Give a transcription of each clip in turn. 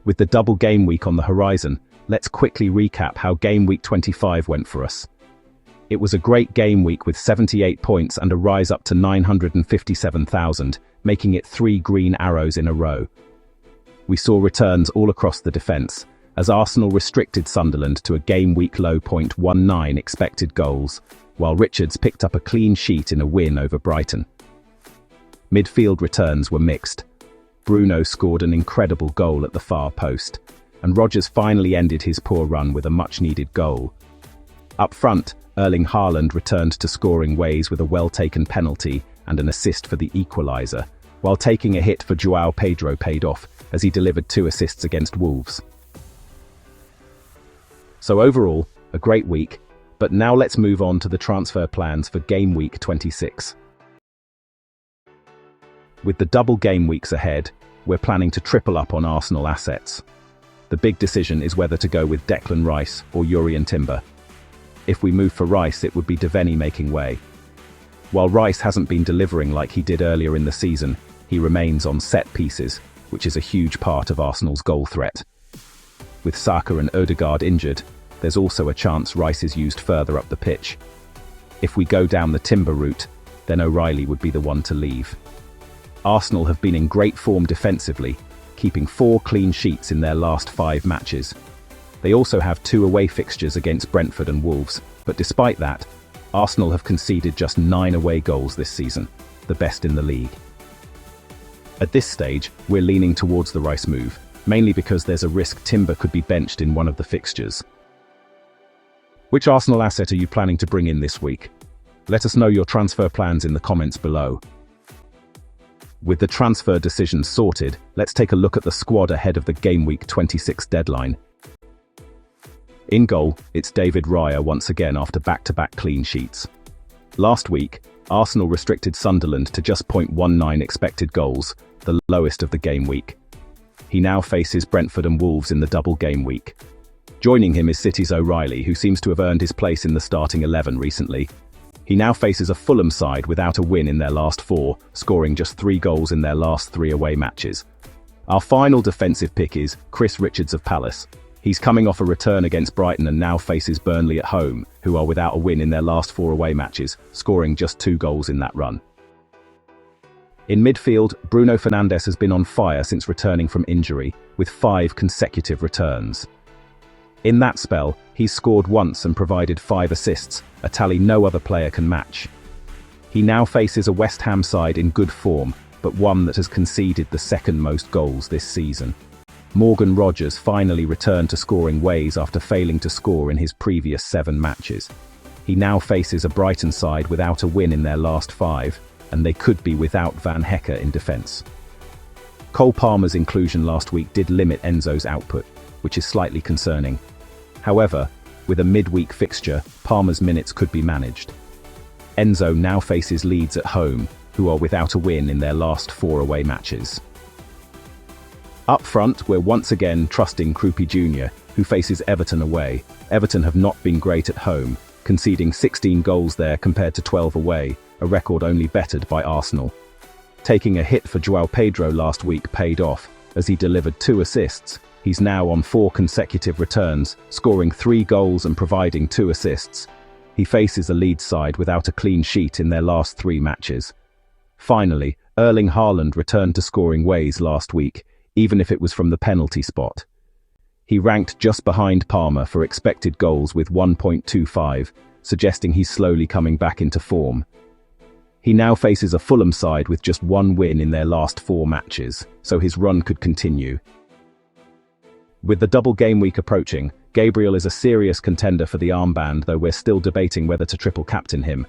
With the double game week on the horizon, let's quickly recap how game week 25 went for us. It was a great game week with 78 points and a rise up to 957,000, making it 3 green arrows in a row. We saw returns all across the defence, as Arsenal restricted Sunderland to a game week low 0.19 expected goals, while Richards picked up a clean sheet in a win over Brighton. Midfield returns were mixed. Bruno scored an incredible goal at the far post, and Rodgers finally ended his poor run with a much-needed goal. Up front, Erling Haaland returned to scoring ways with a well-taken penalty and an assist for the equaliser, while taking a hit for João Pedro paid off as he delivered 2 assists against Wolves. So overall, a great week, but now let's move on to the transfer plans for game week 26. With the double game weeks ahead, we're planning to triple up on Arsenal assets. The big decision is whether to go with Declan Rice or Jurrien Timber. If we move for Rice, it would be Devaney making way. While Rice hasn't been delivering like he did earlier in the season, he remains on set pieces, which is a huge part of Arsenal's goal threat. With Saka and Odegaard injured, there's also a chance Rice is used further up the pitch. If we go down the Timber route, then O'Reilly would be the one to leave. Arsenal have been in great form defensively, keeping 4 clean sheets in their last 5 matches. They also have 2 away fixtures against Brentford and Wolves, but despite that, Arsenal have conceded just 9 away goals this season, the best in the league. At this stage, we're leaning towards the Rice move, mainly because there's a risk Timber could be benched in one of the fixtures. Which Arsenal asset are you planning to bring in this week? Let us know your transfer plans in the comments below. With the transfer decisions sorted, let's take a look at the squad ahead of the game week 26 deadline. In goal, it's David Raya once again after back-to-back clean sheets. Last week, Arsenal restricted Sunderland to just 0.19 expected goals, the lowest of the game week. He now faces Brentford and Wolves in the double game week. Joining him is City's O'Reilly, who seems to have earned his place in the starting 11 recently. He now faces a Fulham side without a win in their last 4, scoring just 3 goals in their last 3 away matches. Our final defensive pick is Chris Richards of Palace. He's coming off a return against Brighton and now faces Burnley at home, who are without a win in their last 4 away matches, scoring just 2 goals in that run. In midfield, Bruno Fernandes has been on fire since returning from injury, with 5 consecutive returns. In that spell, he's scored once and provided 5 assists, a tally no other player can match. He now faces a West Ham side in good form, but one that has conceded the second most goals this season. Morgan Rodgers finally returned to scoring ways after failing to score in his previous 7 matches. He now faces a Brighton side without a win in their last 5, and they could be without Van Hecke in defence. Cole Palmer's inclusion last week did limit Enzo's output, which is slightly concerning. However, with a midweek fixture, Palmer's minutes could be managed. Enzo now faces Leeds at home, who are without a win in their last 4 away matches. Up front, we're once again trusting Kruppi Jr., who faces Everton away. Everton have not been great at home, conceding 16 goals there compared to 12 away, a record only bettered by Arsenal. Taking a hit for João Pedro last week paid off, as he delivered 2 assists. He's now on 4 consecutive returns, scoring 3 goals and providing 2 assists. He faces a Leeds side without a clean sheet in their last 3 matches. Finally, Erling Haaland returned to scoring ways last week, even if it was from the penalty spot. He ranked just behind Palmer for expected goals with 1.25, suggesting he's slowly coming back into form. He now faces a Fulham side with just 1 win in their last 4 matches, so his run could continue. With the double game week approaching, Gabriel is a serious contender for the armband, though we're still debating whether to triple captain him.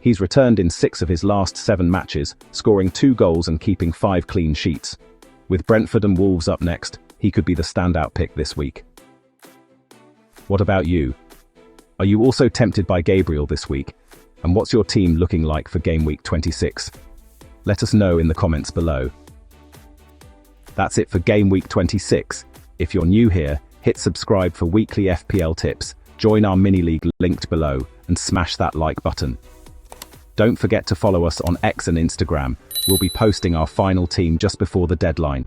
He's returned in 6 of his last 7 matches, scoring 2 goals and keeping 5 clean sheets. With Brentford and Wolves up next, he could be the standout pick this week. What about you? Are you also tempted by Gabriel this week? And what's your team looking like for game week 26? Let us know in the comments below. That's it for game week 26. If you're new here, hit subscribe for weekly FPL tips, join our mini-league linked below, and smash that like button. Don't forget to follow us on X and Instagram. We'll be posting our final team just before the deadline.